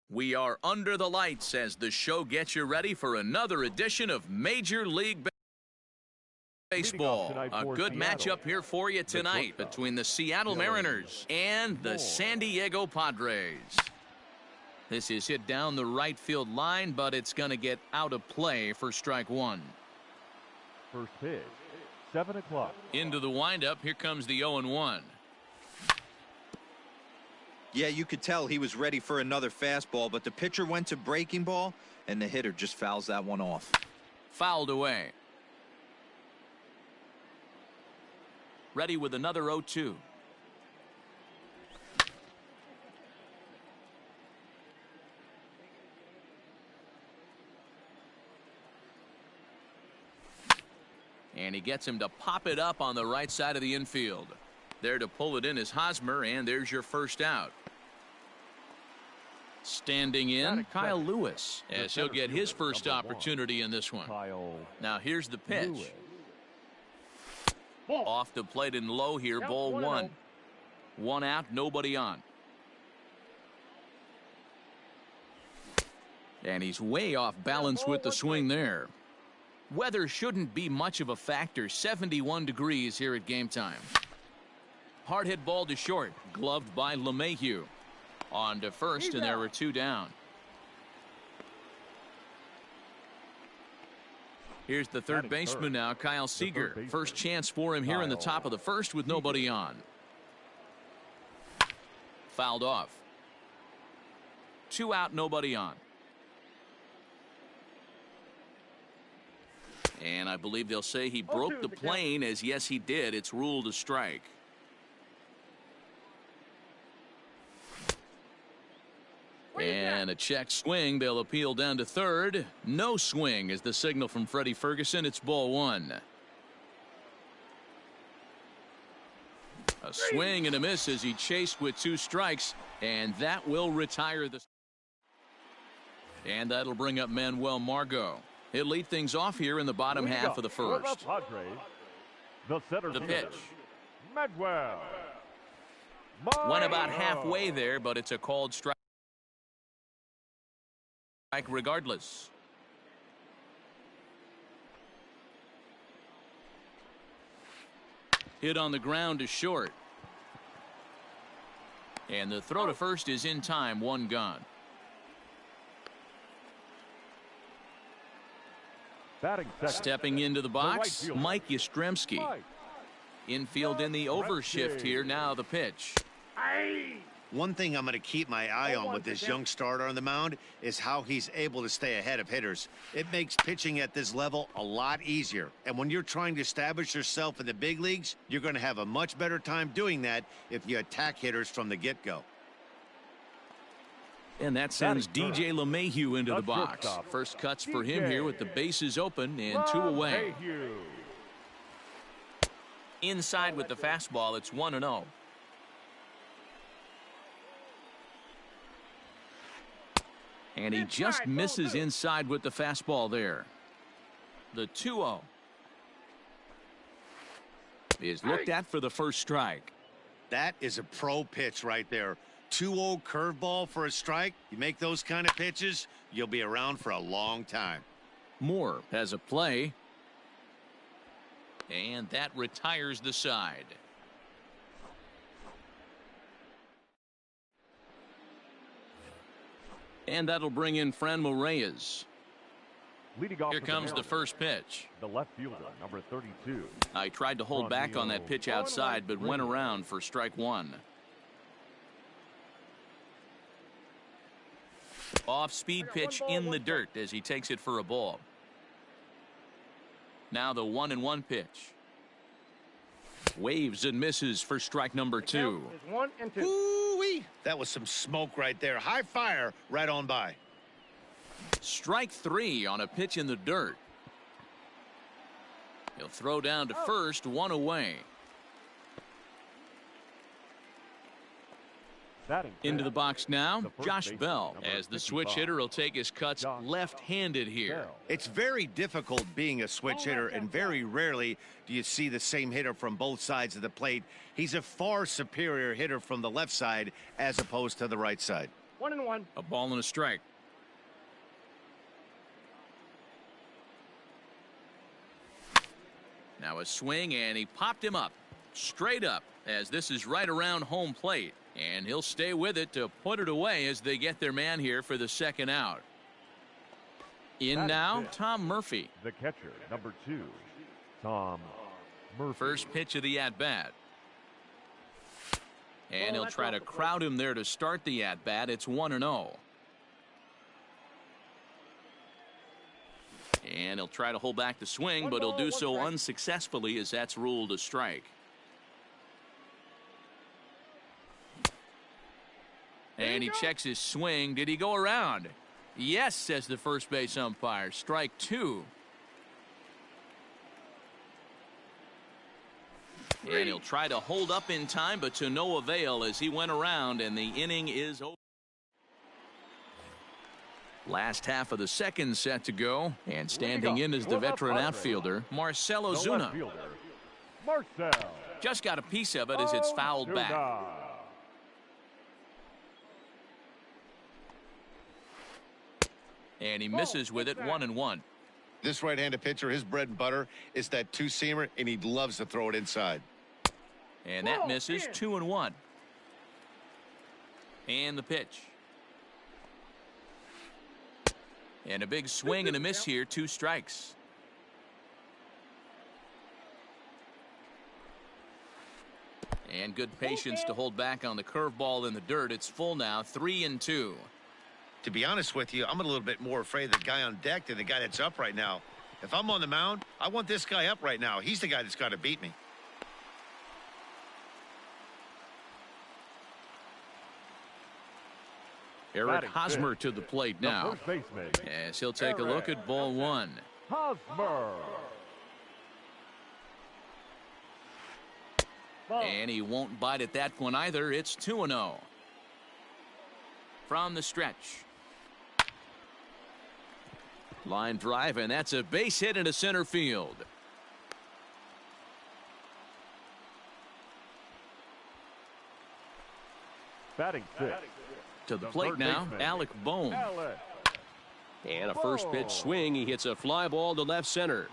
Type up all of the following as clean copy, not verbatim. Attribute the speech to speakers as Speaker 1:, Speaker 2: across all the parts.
Speaker 1: We are under the lights as the show gets you ready for another edition of Major League Baseball. A good matchup here for you tonight between the Seattle Mariners and the San Diego Padres. This is hit down the right field line, but it's going to get out of play for strike one.
Speaker 2: First pitch, 7 o'clock.
Speaker 1: Into the windup, here comes the 0-1.
Speaker 3: Yeah, you could tell he was ready for another fastball, but the pitcher went to breaking ball, and the hitter just fouls that one off.
Speaker 1: Fouled away. Ready with another 0-2. And he gets him to pop it up on the right side of the infield. There to pull it in is Hosmer, and there's your first out. Standing in, Kyle Lewis, as he'll get his first opportunity in this one. Now here's the pitch. Off the plate and low here, ball one. One out, nobody on. And he's way off balance with the swing there. Weather shouldn't be much of a factor. 71 degrees here at game time. Hard hit ball to short, gloved by LeMahieu. On to first, and there were two down. Here's the third baseman now, Kyle Seager. First chance for him here in the top of the first with nobody on. Fouled off. Two out, nobody on. And I believe they'll say he broke the plane, as yes he did. It's ruled a strike. And a check swing. They'll appeal down to third. No swing is the signal from Freddie Ferguson. It's ball one. A swing and a miss as he chased with two strikes, and that will retire the. And that'll bring up Manuel Margot. He'll lead things off here in the bottom half of the first. The pitch.
Speaker 2: Manuel.
Speaker 1: Went about halfway there, but it's a called strike regardless. Hit on the ground to short. And the throw to first is in time, one gone. Stepping into the box, Mike Yastrzemski. Infield in the overshift here. Now the pitch.
Speaker 4: One thing I'm going to keep my eye on with this young starter on the mound is how he's able to stay ahead of hitters. It makes pitching at this level a lot easier. And when you're trying to establish yourself in the big leagues, you're going to have a much better time doing that if you attack hitters from the get-go.
Speaker 1: And that sends DJ LeMahieu into the box. First cuts for him here with the bases open and two away. Inside with the fastball, it's 1-0. And he just misses inside with the fastball there. The 2-0 is looked at for the first strike.
Speaker 4: That is a pro pitch right there. 2-0 curveball for a strike. You make those kind of pitches, you'll be around for a long time.
Speaker 1: Moore has a play. And that retires the side. And that'll bring in Franmil Reyes. Here comes the first pitch.
Speaker 2: The left fielder, number 32.
Speaker 1: I tried to hold back on that pitch outside, but went around for strike one. Off-speed pitch in the dirt as he takes it for a ball. Now the 1-1 pitch. Waves and misses for strike number two.
Speaker 4: 1-2. Ooh-wee. That was some smoke right there. High fire right on by.
Speaker 1: Strike three on a pitch in the dirt. He'll throw down to first, one away. Into the box now, Josh Bell, as the switch hitter will take his cuts left-handed here.
Speaker 4: It's very difficult being a switch hitter, and very rarely do you see the same hitter from both sides of the plate. He's a far superior hitter from the left side as opposed to the right side.
Speaker 5: 1-1.
Speaker 1: A ball and a strike. Now a swing, and he popped him up. Straight up, as this is right around home plate. And he'll stay with it to put it away as they get their man here for the second out. In now, Tom Murphy.
Speaker 2: The catcher, number 2, Tom Murphy.
Speaker 1: First pitch of the at-bat. And he'll try to crowd him there to start the at-bat. It's 1-0. And he'll try to hold back the swing, but he'll do so unsuccessfully as that's ruled a strike. And he checks his swing. Did he go around? Yes, says the first base umpire. Strike 2. And he'll try to hold up in time, but to no avail as he went around, and the inning is over. Last half of the second set to go, and standing in is the veteran outfielder, Marcell Ozuna.
Speaker 2: Marcell.
Speaker 1: Just got a piece of it as it's fouled back. And he misses with it, 1-1.
Speaker 4: This right-handed pitcher, his bread and butter is that two-seamer, and he loves to throw it inside.
Speaker 1: And that misses, 2-1. And the pitch. And a big swing and a miss here, 2 strikes. And good patience to hold back on the curveball in the dirt. It's full now, 3-2.
Speaker 4: To be honest with you, I'm a little bit more afraid of the guy on deck than the guy that's up right now. If I'm on the mound, I want this guy up right now. He's the guy that's got to beat me.
Speaker 1: Eric Hosmer to the plate now. As he'll take a look at ball 1.
Speaker 2: Hosmer.
Speaker 1: And he won't bite at that one either. It's 2-0. From the stretch. Line drive, and that's a base hit into center field.
Speaker 2: Batting 6.
Speaker 1: To the plate now, Alec Bohm. And a first pitch swing. He hits a fly ball to left center.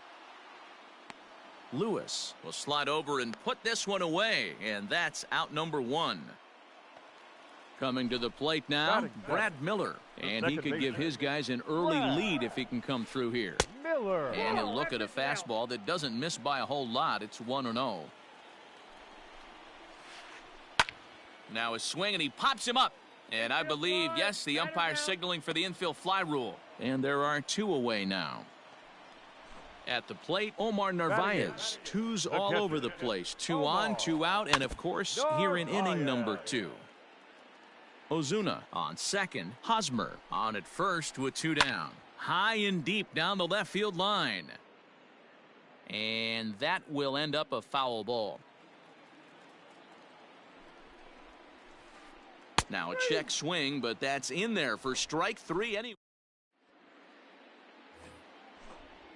Speaker 1: Lewis will slide over and put this one away, and that's out number 1. Coming to the plate now, Brad Miller. And he could give his guys an early lead if he can come through here.
Speaker 2: Miller.
Speaker 1: And he'll look at a fastball that doesn't miss by a whole lot. It's 1-0. Now a swing, and he pops him up. And I believe, yes, the umpire signaling for the infield fly rule. And there are 2 away now. At the plate, Omar Narvaez. 2s all over the place. 2 on, 2 out, and of course, here in inning number 2. Ozuna on second. Hosmer on at first with 2 down. High and deep down the left field line. And that will end up a foul ball. Now a check swing, but that's in there for strike 3 anyway.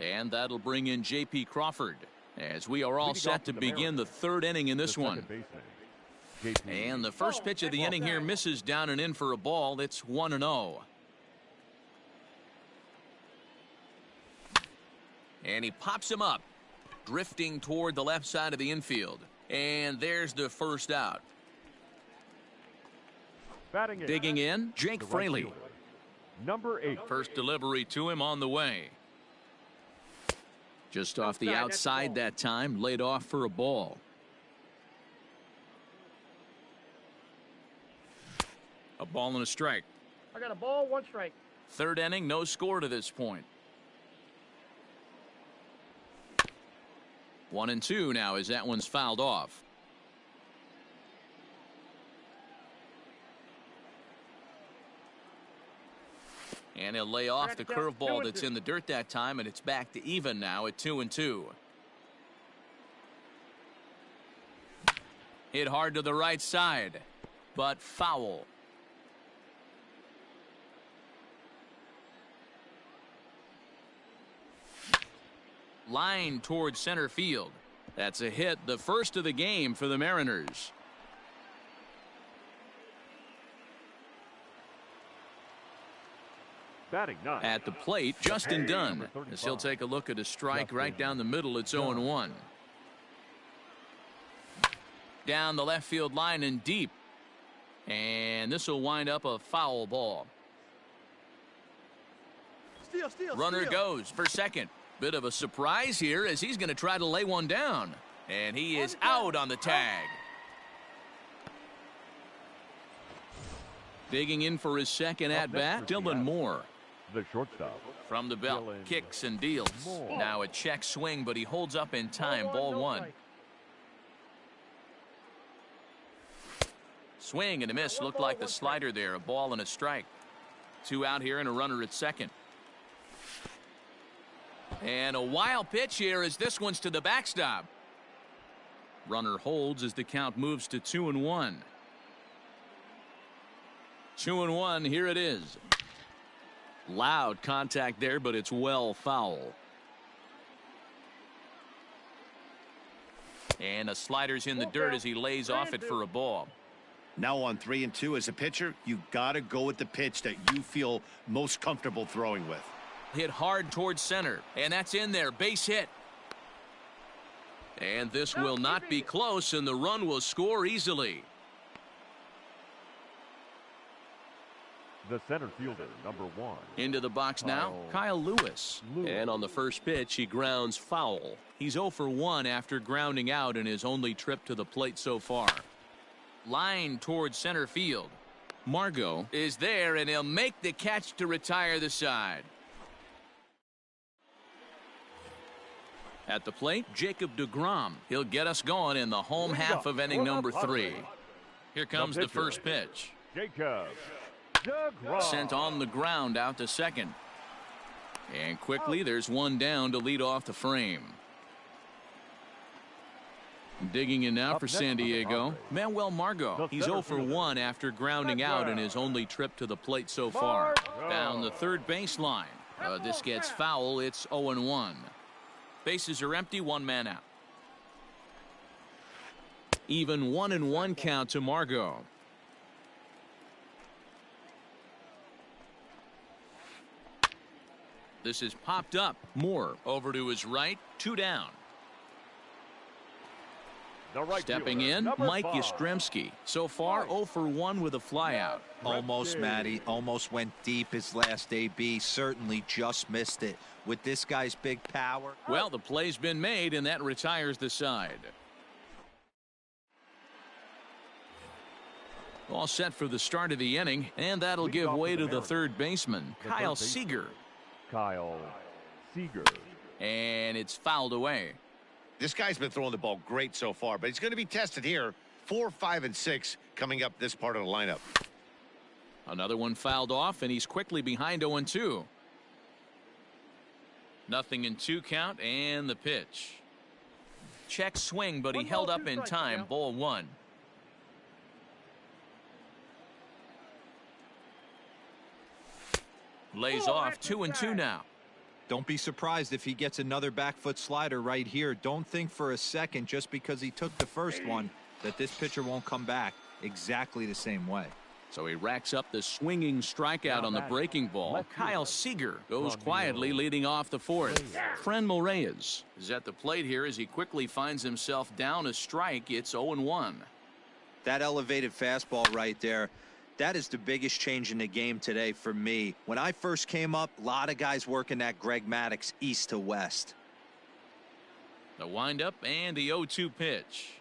Speaker 1: And that'll bring in J.P. Crawford as we are all set to begin the 3rd inning in this one. And the first pitch of the inning here misses down and in for a ball. It's 1-0. And he pops him up, drifting toward the left side of the infield. And there's the first out. Digging in, Jake Fraley.
Speaker 2: Number 8.
Speaker 1: First delivery to him on the way. Just off the outside that time, laid off for a ball. A ball and a strike.
Speaker 5: I got a ball, 1 strike.
Speaker 1: 3rd inning, no score to this point. 1-2 now as that one's fouled off. And he'll lay off the curveball that's in the dirt that time, and it's back to even now at 2-2. Hit hard to the right side, but foul. Line towards center field. That's a hit, the first of the game for the Mariners.
Speaker 2: Batting ninth.
Speaker 1: At the plate, Justin Dunn. As he'll take a look at a strike right down the middle. It's 0-1. Down the left field line and deep. And this will wind up a foul ball. Runner goes for second. Bit of a surprise here as he's going to try to lay one down. And he is out on the tag. Digging in for his second at-bat, Dylan Moore.
Speaker 2: The shortstop.
Speaker 1: From the belt, kicks and deals. Now a check swing, but he holds up in time. Ball one. Swing and a miss. Looked like the slider there. A ball and a strike. 2 out here and a runner at second. And a wild pitch here as this one's to the backstop. Runner holds as the count moves to 2-1. 2-1. Here it is. Loud contact there, but it's well foul. And a slider's in the dirt as he lays off it for a ball.
Speaker 4: Now on 3-2 as a pitcher, you got to go with the pitch that you feel most comfortable throwing with.
Speaker 1: Hit hard towards center, and that's in there. Base hit. And this will not be close, and the run will score easily.
Speaker 2: The center fielder, number 1.
Speaker 1: Into the box now, Kyle Lewis. And on the first pitch, he grounds foul. He's 0 for 1 after grounding out in his only trip to the plate so far. Line towards center field. Margot is there, and he'll make the catch to retire the side. At the plate, Jacob deGrom. He'll get us going in the home half of inning number 3. Here comes the first pitch.
Speaker 2: Jacob deGrom.
Speaker 1: Sent on the ground out to second. And quickly there's one down to lead off the frame. Digging in now for San Diego, Manuel Margot. He's 0 for 1 after grounding out in his only trip to the plate so far. Down the third baseline. This gets foul. It's 0-1. Bases are empty. 1 man out. Even 1-1 count to Margot. This is popped up. Moore over to his right. 2 down. Stepping in, Mike Yastrzemski. So far, 0 for 1 with a flyout.
Speaker 3: Almost, Matty. Almost went deep his last AB. Certainly just missed it. With this guy's big power.
Speaker 1: Well, the play's been made, and that retires the side. All set for the start of the inning, and that'll give way to the third baseman, Kyle Seager.
Speaker 2: Kyle Seager.
Speaker 1: And it's fouled away.
Speaker 4: This guy's been throwing the ball great so far, but he's going to be tested here. 4, 5, and 6 coming up this part of the lineup.
Speaker 1: Another one fouled off, and he's quickly behind 0-2. 0-2 count, and the pitch. Check swing, but he held up in time. Ball 1. Lays off. 2-2 now.
Speaker 3: Don't be surprised if he gets another back foot slider right here. Don't think for a second just because he took the first one that this pitcher won't come back exactly the same way.
Speaker 1: So he racks up the swinging strikeout on the breaking ball. Kyle Seager goes quietly leading off the fourth. Franmil Reyes is at the plate here as he quickly finds himself down a strike. It's 0-1.
Speaker 3: That elevated fastball right there. That is the biggest change in the game today for me. When I first came up, a lot of guys working that Greg Maddux east to west.
Speaker 1: The windup and the 0-2 pitch.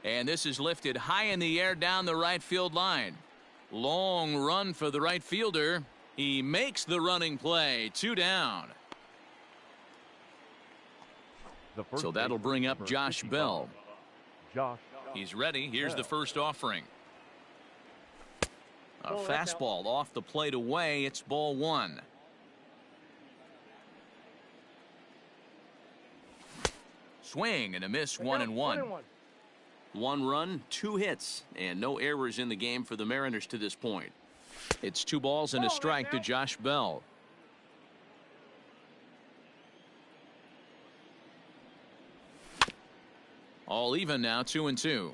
Speaker 1: And this is lifted high in the air down the right field line. Long run for the right fielder. He makes the running play. 2 down. So that'll bring up Josh Bell. He's ready. Here's the first offering. A fastball off the plate away. It's ball 1. Swing and a miss. 1-1. 1 run, 2 hits, and no errors in the game for the Mariners to this point. It's 2 balls and a strike to Josh Bell. All even now. 2-2.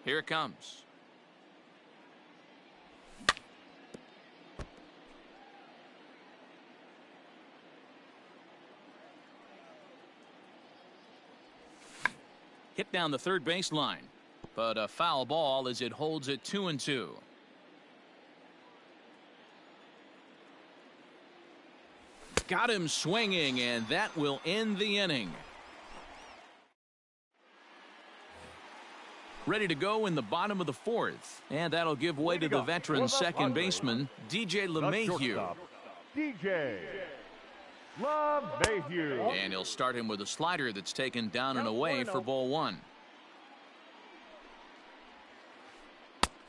Speaker 1: Here it comes. Hit down the third baseline, but a foul ball as it holds it 2-2. Got him swinging, and that will end the inning. Ready to go in the bottom of the fourth, and that'll give way to the veteran second baseman, DJ LeMahieu.
Speaker 2: DJ LeMahieu.
Speaker 1: And he'll start him with a slider that's taken down and away for ball one.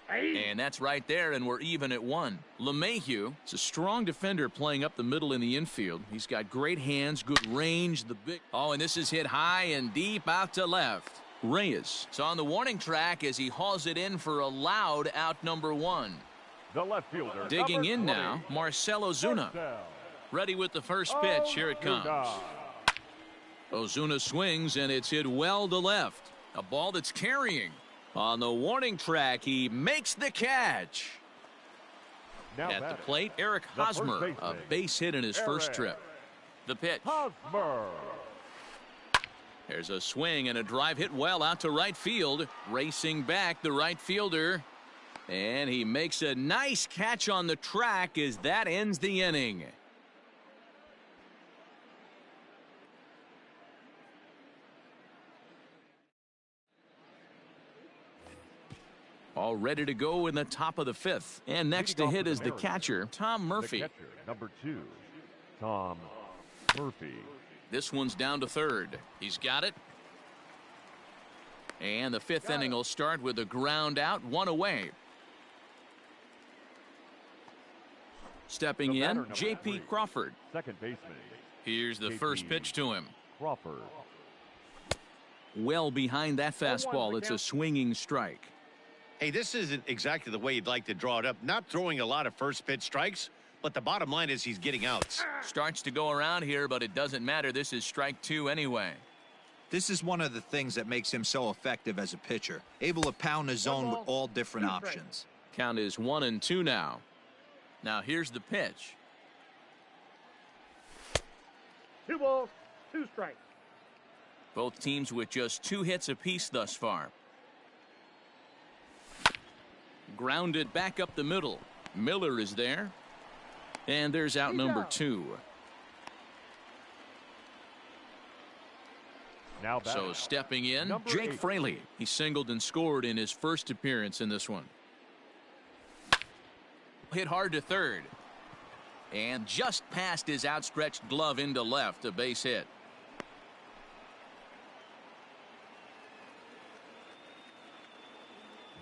Speaker 1: And that's right there, and we're even at one. LeMahieu is a strong defender playing up the middle in the infield. He's got great hands, good range. And this is hit high and deep out to left. Reyes is on the warning track as he hauls it in for a loud out number one.
Speaker 2: The left fielder.
Speaker 1: Digging in now, Marcell Ozuna. Ready with the first pitch. Here it comes. Ozuna swings, and it's hit well to left. A ball that's carrying. On the warning track, he makes the catch.
Speaker 2: Now
Speaker 1: at the plate, Eric Hosmer, a base hit in his first trip. The pitch.
Speaker 2: Hosmer.
Speaker 1: There's a swing and a drive hit well out to right field. Racing back, the right fielder. And he makes a nice catch on the track as that ends the inning. All ready to go in the top of the fifth. And next to hit is the catcher, Tom Murphy.
Speaker 2: The catcher, number 2, Tom Murphy.
Speaker 1: This one's down to third. He's got it. And the fifth inning will start with a ground out, one away. Stepping in, J.P. Crawford.
Speaker 2: Second baseman.
Speaker 1: Here's the first pitch to him.
Speaker 2: Crawford.
Speaker 1: Well behind that fastball. It's a swinging strike.
Speaker 4: Hey, this isn't exactly the way you'd like to draw it up. Not throwing a lot of first pitch strikes, but the bottom line is he's getting outs.
Speaker 1: Starts to go around here, but it doesn't matter. This is strike two anyway.
Speaker 3: This is one of the things that makes him so effective as a pitcher. Able to pound the zone with all different options.
Speaker 1: Count is 1-2 now. Now here's the pitch.
Speaker 5: 2 balls, 2 strikes.
Speaker 1: Both teams with just 2 hits apiece thus far. Grounded back up the middle. Miller is there. And there's out number 2.
Speaker 2: Now
Speaker 1: so stepping in, Jake
Speaker 2: 8.
Speaker 1: Fraley. He singled and scored in his first appearance in this one. Hit hard to third. And just past his outstretched glove into left, a base hit.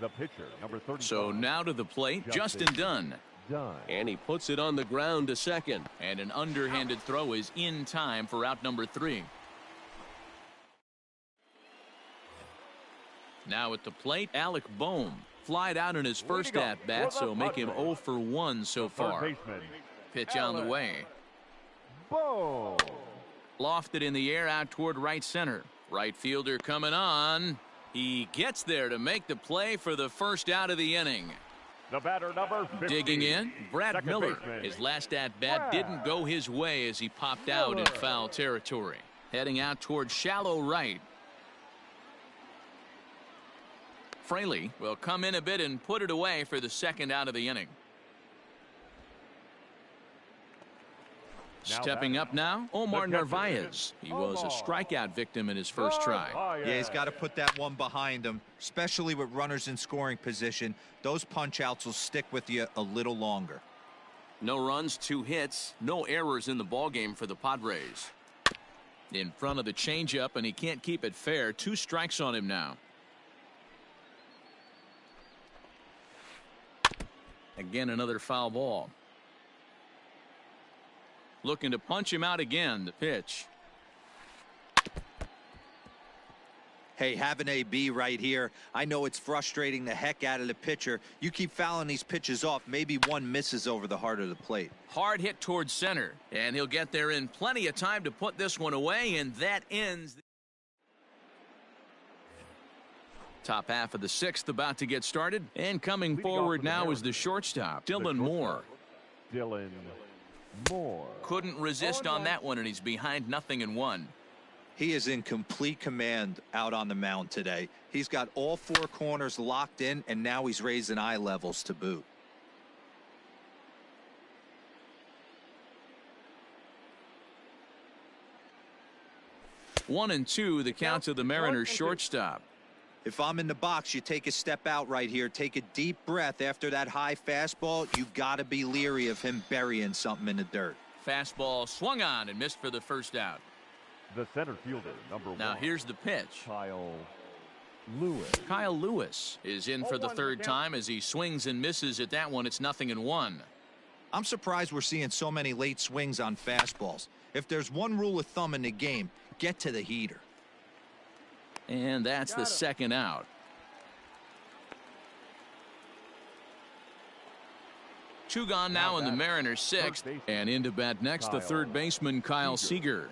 Speaker 2: The pitcher, number 35.
Speaker 1: So now to the plate, Justin Dunn. And he puts it on the ground to second. And an underhanded throw is in time for out number 3. Now at the plate, Alec Boehm. Flied out in his first at-bat, so make him 0 for 1 so far. Pitch on the way.
Speaker 2: Boom.
Speaker 1: Lofted in the air out toward right center. Right fielder coming on. He gets there to make the play for the first out of the inning.
Speaker 2: The batter, number 50.
Speaker 1: Digging in, Brad
Speaker 2: Second
Speaker 1: Miller.
Speaker 2: baseman.
Speaker 1: His last at-bat didn't go his way as he popped out in foul territory. Heading out toward shallow right. Fraley will come in a bit and put it away for the second out of the inning. Stepping up now, Omar Narvaez. He was a strikeout victim in his first try.
Speaker 3: Yeah, he's got to put that one behind him, especially with runners in scoring position. Those punch-outs will stick with you a little longer.
Speaker 1: No runs, 2 hits, no errors in the ballgame for the Padres. In front of the changeup, and he can't keep it fair. 2 strikes on him now. Again, another foul ball. Looking to punch him out again. The pitch.
Speaker 3: Hey, have an AB right here. I know it's frustrating the heck out of the pitcher. You keep fouling these pitches off. Maybe one misses over the heart of the plate.
Speaker 1: Hard hit towards center. And he'll get there in plenty of time to put this one away. And that ends. Top half of the 6th about to get started. And coming forward now is the shortstop, Dylan Moore.
Speaker 2: Dylan Moore.
Speaker 1: Couldn't resist on that one, and he's behind 0-1.
Speaker 3: He is in complete command out on the mound today. He's got all four corners locked in, and now he's raising eye levels to boot.
Speaker 1: One and two, the count to the Mariners shortstop.
Speaker 3: If I'm in the box, you take a step out right here, take a deep breath after that high fastball. You got to be leery of him burying something in the dirt.
Speaker 1: Fastball swung on and missed for the first out.
Speaker 2: The center fielder, number 1.
Speaker 1: Now here's the pitch.
Speaker 2: Kyle Lewis.
Speaker 1: Kyle Lewis is in for the third time as he swings and misses at that one. It's 0-1.
Speaker 3: I'm surprised we're seeing so many late swings on fastballs. If there's one rule of thumb in the game, get to the heater.
Speaker 1: And that's the second out. Two gone now in the Mariners' sixth. And into bat next, the third baseman, Kyle Seager.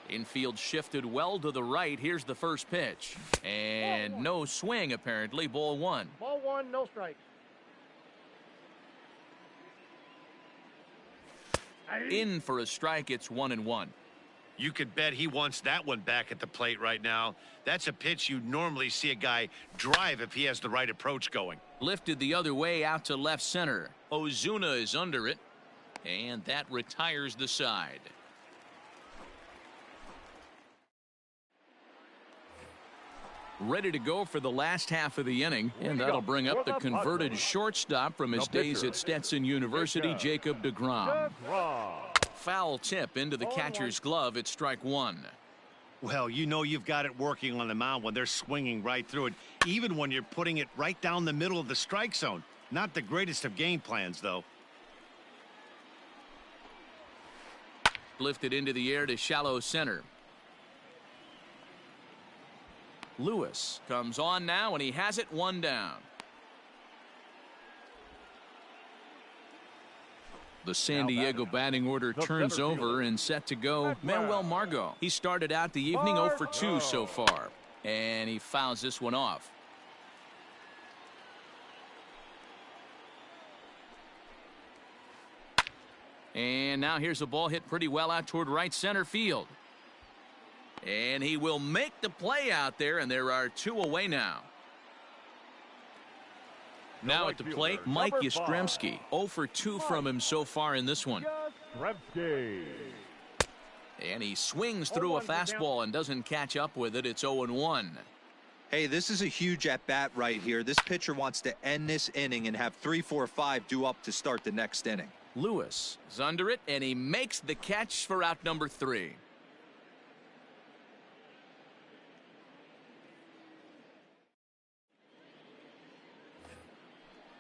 Speaker 1: Infield shifted well to the right. Here's the first pitch. And no swing, apparently. Ball one.
Speaker 5: Ball one, no strikes.
Speaker 1: In for a strike. It's 1-1.
Speaker 4: You could bet he wants that one back at the plate right now. That's a pitch you normally see a guy drive if he has the right approach going.
Speaker 1: Lifted the other way out to left center. Ozuna is under it. And that retires the side. Ready to go for the last half of the inning, and that'll bring up the converted shortstop from his days at Stetson University, Jacob deGrom. Foul tip into the catcher's glove at strike one.
Speaker 4: Well, you know you've got it working on the mound when they're swinging right through it, even when you're putting it right down the middle of the strike zone. Not the greatest of game plans, though.
Speaker 1: Lifted into the air to shallow center. Lewis comes on now, and he has it, one down. The San Diego batting order turns over and set to go Manuel Margot. He started out the evening 0 for 2 so far, and he fouls this one off. And now here's a ball hit pretty well out toward right center field. And he will make the play out there, and there are two away now. Now at the plate, Mike Yastrzemski. 0 for 2 from him so far in this one. And he swings through a fastball and doesn't catch up with it. It's 0-1.
Speaker 3: Hey, this is a huge at-bat right here. This pitcher wants to end this inning and have 3, 4, 5 due up to start the next inning.
Speaker 1: Lewis is under it, and he makes the catch for out number 3.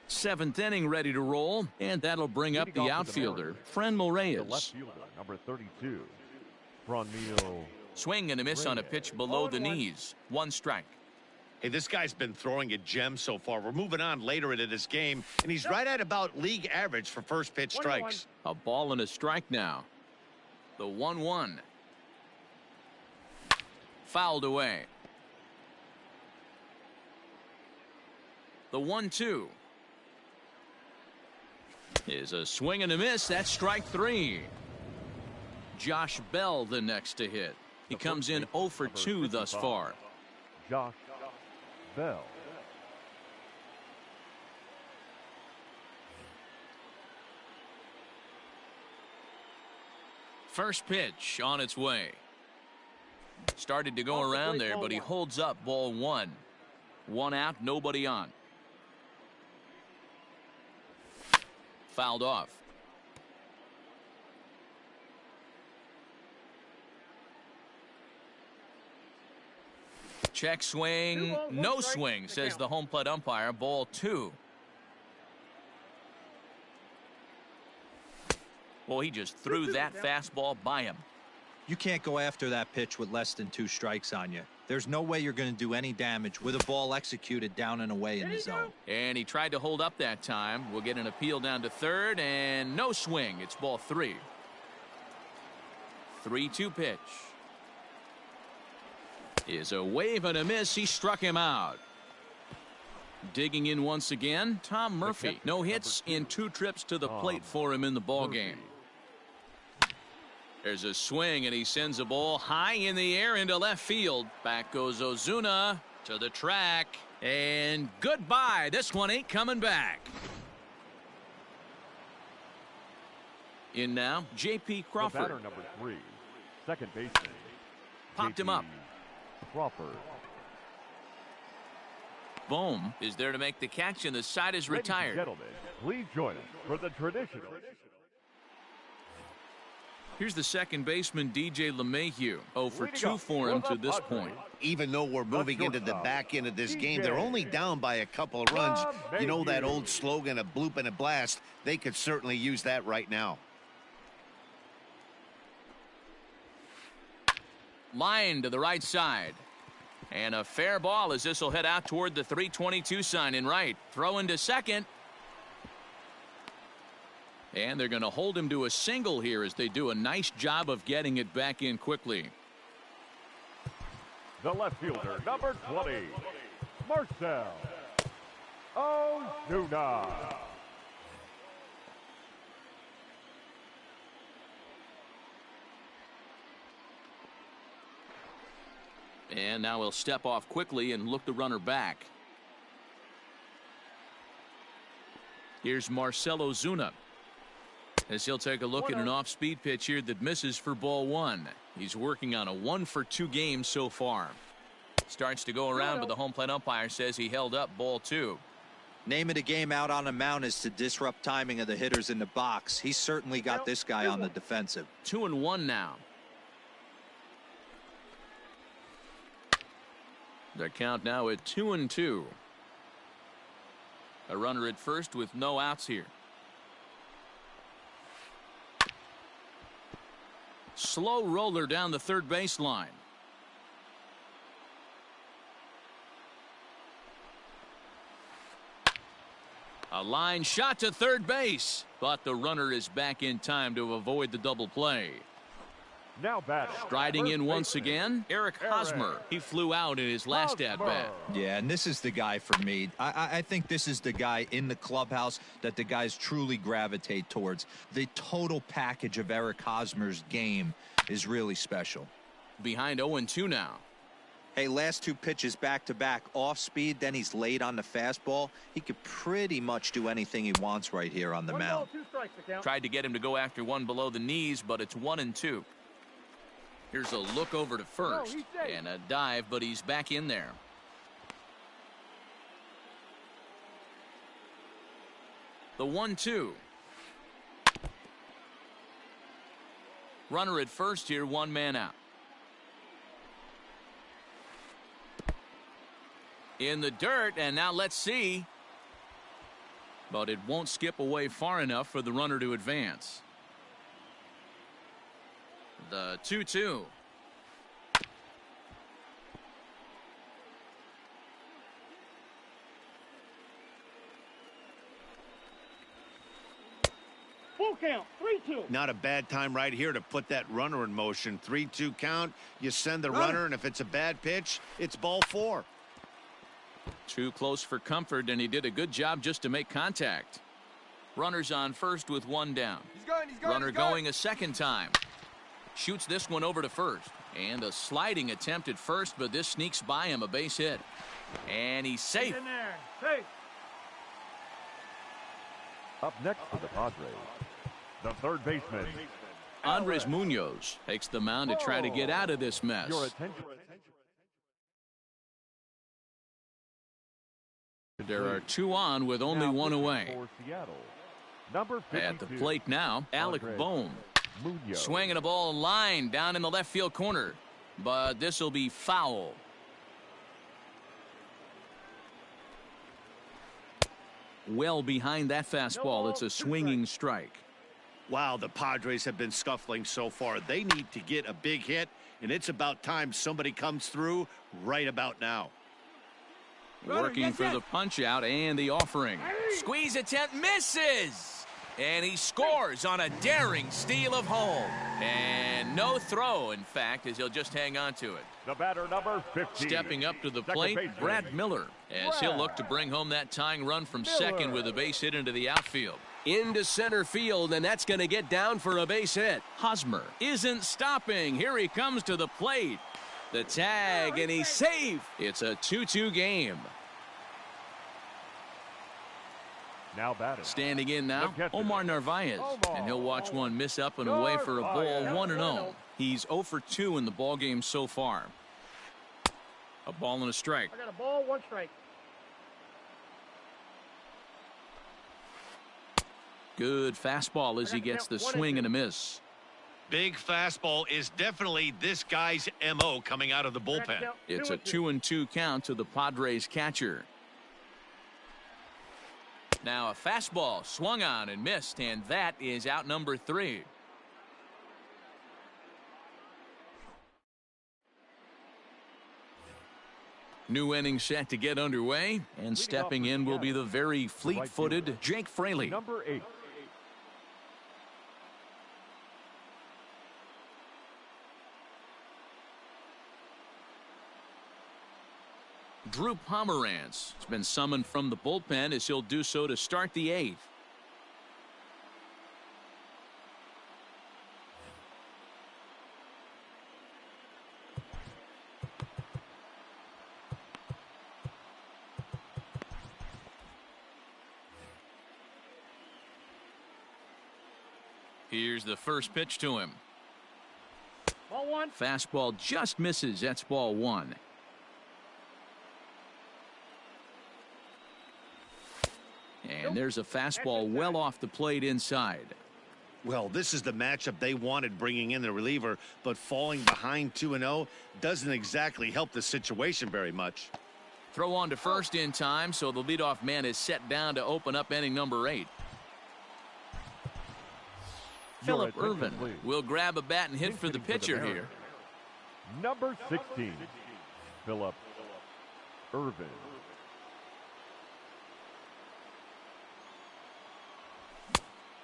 Speaker 1: Seventh inning ready to roll, and that'll bring up the outfielder, Franmil Reyes.
Speaker 2: The left fielder, number 32, Franmil.
Speaker 1: Swing and a miss on a pitch below the knees. One strike.
Speaker 4: Hey, this guy's been throwing a gem so far. We're moving on later into this game, and he's right at about league average for first pitch strikes.
Speaker 1: A ball and a strike now. The 1-1. Fouled away. The 1-2. Is a swing and a miss. That's strike 3. Josh Bell the next to hit. He comes in 0 for 2 thus far.
Speaker 2: Josh Bell.
Speaker 1: First pitch on its way. Started to go around there, but he holds up ball 1. 1 out, nobody on. Fouled off. Check swing, no swing, says the home plate umpire. Ball 2. Well, he just threw that fastball by him.
Speaker 3: You can't go after that pitch with less than 2 strikes on you. There's no way you're going to do any damage with a ball executed down and away in the zone.
Speaker 1: And he tried to hold up that time. We'll get an appeal down to third, and no swing. It's ball 3. 3-2 pitch. Is a wave and a miss. He struck him out. Digging in once again, Tom Murphy. No hits in 2 trips to the plate for him in the ball game. There's a swing, and he sends a ball high in the air into left field. Back goes Ozuna to the track, and goodbye. This one ain't coming back. In now, J.P. Crawford.
Speaker 2: The batter, number 3, second baseman.
Speaker 1: Popped him up.
Speaker 2: Crawford.
Speaker 1: Bohm is there to make the catch, and the side is retired.
Speaker 2: Ladies and gentlemen, please join us for the traditional.
Speaker 1: Here's the second baseman, DJ LeMahieu. 0 for 2 for him to this point.
Speaker 4: Even though we're moving into the back end of this game, they're only down by a couple of runs. You know that old slogan, a bloop and a blast? They could certainly use that right now.
Speaker 1: Line to the right side. And a fair ball as this will head out toward the 322 sign in right. Throw into second. And they're going to hold him to a single here as they do a nice job of getting it back in quickly.
Speaker 2: The left fielder, number 20, Marcell Ozuna.
Speaker 1: And now he'll step off quickly and look the runner back. Here's Marcell Ozuna, as he'll take a look at an off-speed pitch here that misses for ball 1. He's working on a 1 for 2 game so far. Starts to go around, but the home plate umpire says he held up ball 2.
Speaker 3: Name of the game out on the mound is to disrupt timing of the hitters in the box. He's certainly got this guy on the defensive.
Speaker 1: 2-1 now. The count now at 2-2. A runner at first with no outs here. Slow roller down the third baseline. A line shot to third base, but the runner is back in time to avoid the double play.
Speaker 2: Now batting.
Speaker 1: Striding in once again, Eric Hosmer. He flew out in his last at-bat.
Speaker 3: Yeah, and this is the guy for me. I think this is the guy in the clubhouse that the guys truly gravitate towards. The total package of Eric Hosmer's game is really special.
Speaker 1: Behind 0-2 now.
Speaker 3: Hey, last 2 pitches back-to-back off speed, then he's late on the fastball. He could pretty much do anything he wants right here on the mound.
Speaker 5: 1 ball, 2 strikes to count.
Speaker 1: Tried to get him to go after one below the knees, but it's 1-2. Here's a look over to first and a dive, but he's back in there. The 1-2. Runner at first here, 1 man out. In the dirt, and now let's see. But it won't skip away far enough for the runner to advance. The 2-2.
Speaker 5: Full count, 3-2.
Speaker 4: Not a bad time right here to put that runner in motion. 3-2 count. You send the runner, and if it's a bad pitch, it's ball 4.
Speaker 1: Too close for comfort, and he did a good job just to make contact. Runners on first with 1 down. Runner going a second time. Shoots this one over to first. And a sliding attempt at first, but this sneaks by him, a base hit. And he's safe.
Speaker 5: In there, safe.
Speaker 2: Up next for the Padres, the third baseman,
Speaker 1: Andres Munoz takes the mound to try to get out of this mess.
Speaker 2: Your attention.
Speaker 1: There are 2 on with only 1 away.
Speaker 2: For Seattle, number 52,
Speaker 1: At the plate now, Alec
Speaker 2: Andres
Speaker 1: Bohm.
Speaker 2: Munoz.
Speaker 1: Swinging a ball line down in the left field corner. But this will be foul. Well behind that fastball. It's a swinging strike.
Speaker 4: Wow, the Padres have been scuffling so far. They need to get a big hit, and it's about time somebody comes through right about now.
Speaker 1: Working for the punch out and the offering. Squeeze attempt misses. And he scores on a daring steal of home. And no throw, in fact, as he'll just hang on to it.
Speaker 2: The batter, number 15.
Speaker 1: Stepping up to the plate, Brad Miller, as he'll look to bring home that tying run from second with a base hit into the outfield.
Speaker 6: into center field, and that's going to get down for a base hit.
Speaker 1: Hosmer isn't stopping. Here he comes to the plate. The tag, and he's safe. It's a 2-2 game.
Speaker 2: Now batting.
Speaker 1: Standing in now, Omar Narvaez. And he'll watch one miss up and away for a ball, 1-0. He's 0 for 2 in the ballgame so far. A ball and a strike.
Speaker 5: I got a ball, 1 strike.
Speaker 1: Good fastball as he gets the swing and a miss.
Speaker 7: Big fastball is definitely this guy's MO coming out of the bullpen.
Speaker 1: It's a 2-2 count to the Padres catcher. Now a fastball swung on and missed, and that is out number 3. New inning set to get underway, and stepping in will be the very fleet-footed Jake Fraley.
Speaker 2: Number 8.
Speaker 1: Drew Pomeranz has been summoned from the bullpen as he'll do so to start the 8th. Here's the first pitch to him.
Speaker 5: Ball 1.
Speaker 1: Fastball just misses. That's ball 1. And there's a fastball well off the plate inside.
Speaker 4: Well, this is the matchup they wanted, bringing in the reliever, but falling behind 2-0 doesn't exactly help the situation very much.
Speaker 1: Throw on to first in time, so the leadoff man is set down to open up inning number 8. Phillip Irvin will grab a bat and hit for the pitcher here.
Speaker 2: Number 16, Phillip Irvin.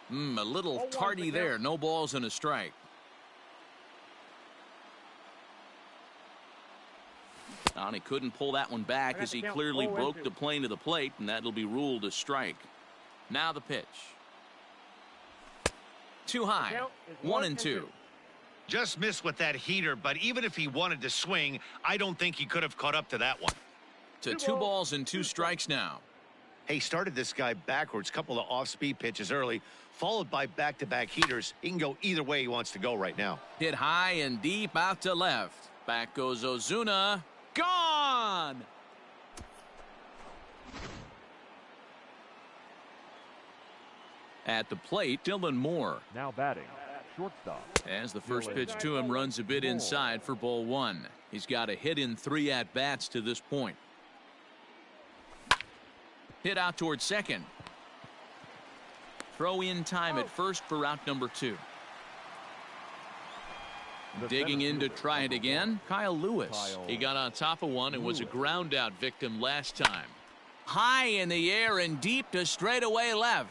Speaker 1: A little tardy there. No balls and a strike. And he couldn't pull that one back as he clearly broke the plane of the plate, and that'll be ruled a strike. Now the pitch. Too high. 1-2.
Speaker 7: Just missed with that heater, but even if he wanted to swing, I don't think he could have caught up to that one.
Speaker 1: To 2 balls and 2 strikes now.
Speaker 4: Hey, started this guy backwards, couple of off-speed pitches early, followed by back-to-back heaters. He can go either way he wants to go right now.
Speaker 1: Hit high and deep out to left. Back goes Ozuna. Gone! At the plate, Dylan Moore.
Speaker 2: Now batting, shortstop.
Speaker 1: As the first pitch to him runs a bit inside for ball 1. He's got a hit in 3 at-bats to this point. Hit out towards second. Throw in time at first for out number 2. Digging in to try it again, Kyle Lewis. He got on top of one and was a ground out victim last time. High in the air and deep to straightaway left.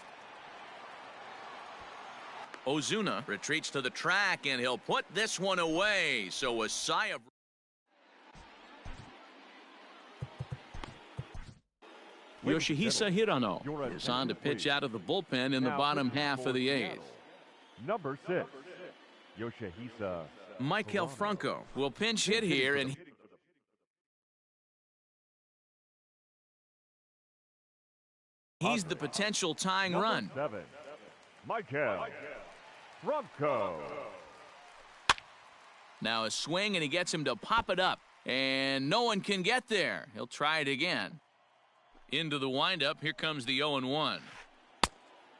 Speaker 1: Ozuna retreats to the track, and he'll put this one away. So a sigh of Yoshihisa Hirano is on to pitch out of the bullpen in the bottom half of the 8th.
Speaker 2: Number 6, Yoshihisa.
Speaker 1: Michael Franco will pinch hit here, and he's the potential tying run.
Speaker 2: 7, Michael Franco.
Speaker 1: Now a swing, and he gets him to pop it up, and no one can get there. He'll try it again. Into the windup. Here comes the 0-1.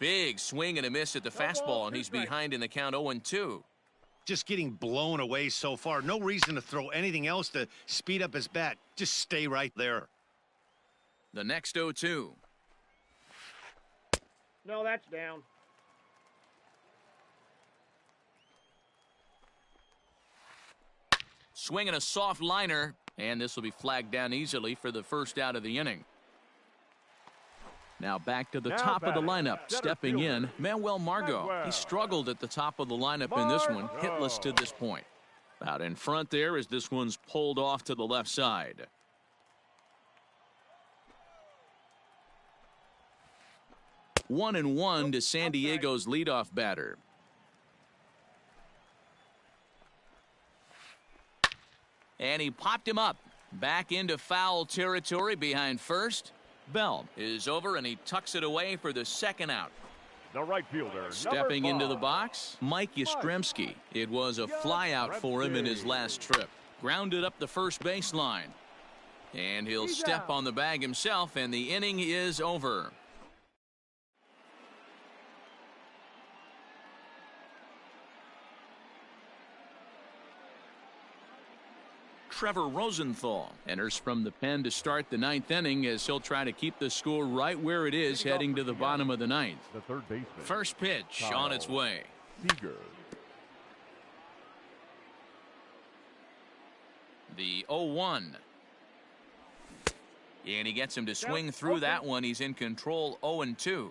Speaker 1: Big swing and a miss at the fastball, and he's behind in the count 0-2.
Speaker 4: Just getting blown away so far. No reason to throw anything else to speed up his bat. Just stay right there.
Speaker 1: The next 0-2.
Speaker 5: No, that's down.
Speaker 1: Swinging a soft liner, and this will be flagged down easily for the first out of the inning. Now back to the top of the lineup. Stepping in, Manuel Margot. He struggled at the top of the lineup in this one, hitless to this point. Out in front there as this one's pulled off to the left side. 1-1 to San Diego's leadoff batter. And he popped him up. Back into foul territory behind first. Bell is over and he tucks it away for the second out.
Speaker 2: The right fielder.
Speaker 1: Stepping into the box, Mike Yastrzemski. It was a fly out for him in his last trip. Grounded up the first baseline. And he'll step on the bag himself, and the inning is over. Trevor Rosenthal enters from the pen to start the ninth inning as he'll try to keep the score right where it is heading to the bottom of the ninth.
Speaker 2: The third baseman.
Speaker 1: First pitch on its way.
Speaker 2: Seager.
Speaker 1: The 0-1. And he gets him to swing through that one. He's in control 0-2.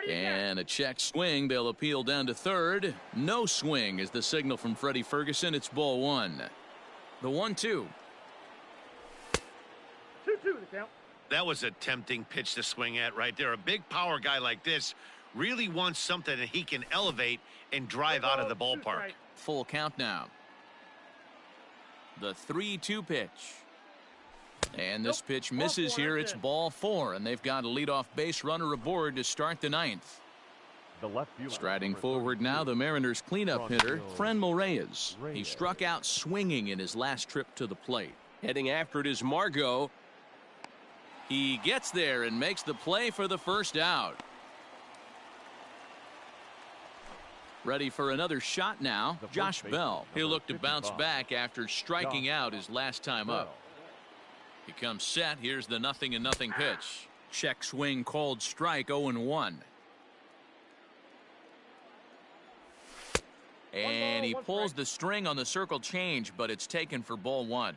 Speaker 1: And a check swing. They'll appeal down to third. No swing is the signal from Freddie Ferguson. It's ball one. The 1-2.
Speaker 5: 2-2 the count.
Speaker 7: That was a tempting pitch to swing at right there. A big power guy like this really wants something that he can elevate and drive out of the ballpark.
Speaker 1: Full count now. The 3-2 pitch. And this pitch misses here. It's ball four, and they've got a leadoff base runner aboard to start the ninth.
Speaker 2: The left fielder.
Speaker 1: Striding forward now, the Mariners' cleanup hitter, Manuel Reyes. He struck out swinging in his last trip to the plate.
Speaker 6: Heading after it is Margot.
Speaker 1: He gets there and makes the play for the first out. Ready for another shot now, Josh Bell. He'll look to bounce back after striking out his last time up. He comes set. Here's the 0-0 pitch. Check swing called strike. 0-1. And he pulls the string on the circle change, but it's taken for ball one.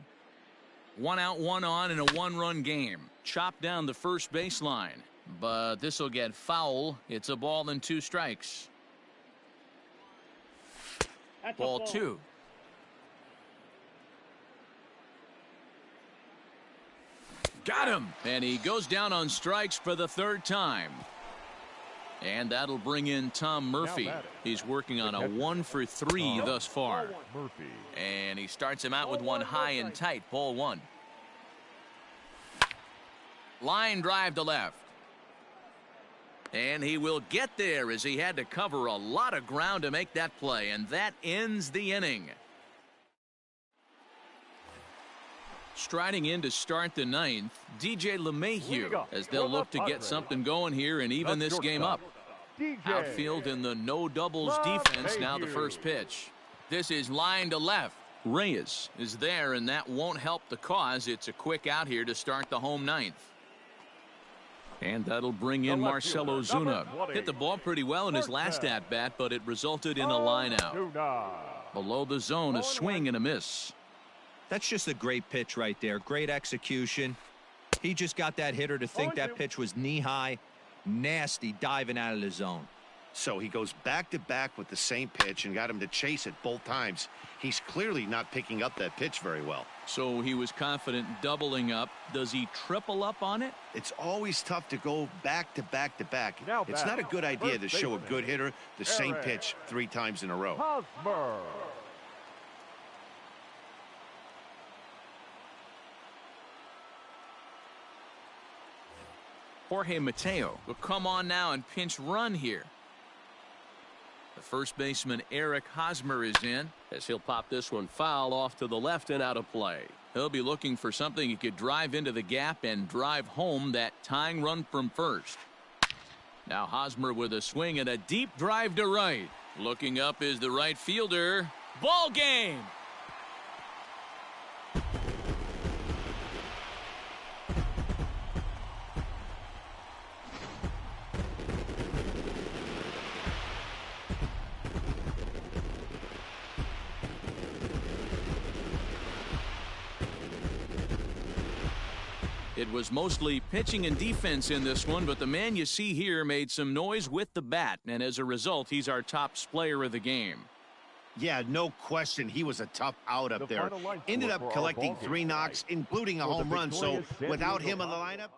Speaker 1: 1 out, 1 on in a 1-run game. Chopped down the first baseline, but this will get foul. It's a ball and 2 strikes. Ball 2. Got him. And he goes down on strikes for the third time. And that'll bring in Tom Murphy. He's working on a 1-for-3 thus far. And he starts him out with one high and tight. Ball one. Line drive to left. And he will get there as he had to cover a lot of ground to make that play. And that ends the inning. Striding in to start the ninth, DJ LeMahieu, as they'll look to get something going here and even this game up. Outfield in the no doubles defense. Now the first pitch. This is line to left. Reyes is there, and that won't help the cause. It's a quick out here to start the home ninth. And that'll bring in Marcell Ozuna. Hit the ball pretty well in his last at-bat, but it resulted in a line out. Below the zone, a swing and a miss.
Speaker 3: That's just a great pitch right there. Great execution. He just got that hitter to think that pitch was knee-high. Nasty diving out of the zone.
Speaker 4: So he goes back-to-back with the same pitch and got him to chase it both times. He's clearly not picking up that pitch very well.
Speaker 1: So he was confident doubling up. Does he triple up on it?
Speaker 4: It's always tough to go back-to-back-to-back. It's not a good idea to show a good hitter the same pitch 3 times in a row.
Speaker 1: Jorge Mateo will come on now and pinch run here. The first baseman Eric Hosmer is in as he'll pop this one foul off to the left and out of play. He'll be looking for something he could drive into the gap and drive home that tying run from first. Now Hosmer with a swing and a deep drive to right. Looking up is the right fielder. Ball game. It was mostly pitching and defense in this one, but the man you see here made some noise with the bat, and as a result, he's our top player of the game.
Speaker 4: Yeah, no question. He was a tough out up
Speaker 2: The
Speaker 4: there.
Speaker 2: final line
Speaker 4: Ended
Speaker 2: score
Speaker 4: up
Speaker 2: for our
Speaker 4: collecting
Speaker 2: ball game
Speaker 4: 3 knocks,
Speaker 2: tonight.
Speaker 4: including a
Speaker 2: For the
Speaker 4: home run. So
Speaker 2: victorious San
Speaker 4: without
Speaker 2: Diego
Speaker 4: him in the
Speaker 2: Padres.
Speaker 4: lineup,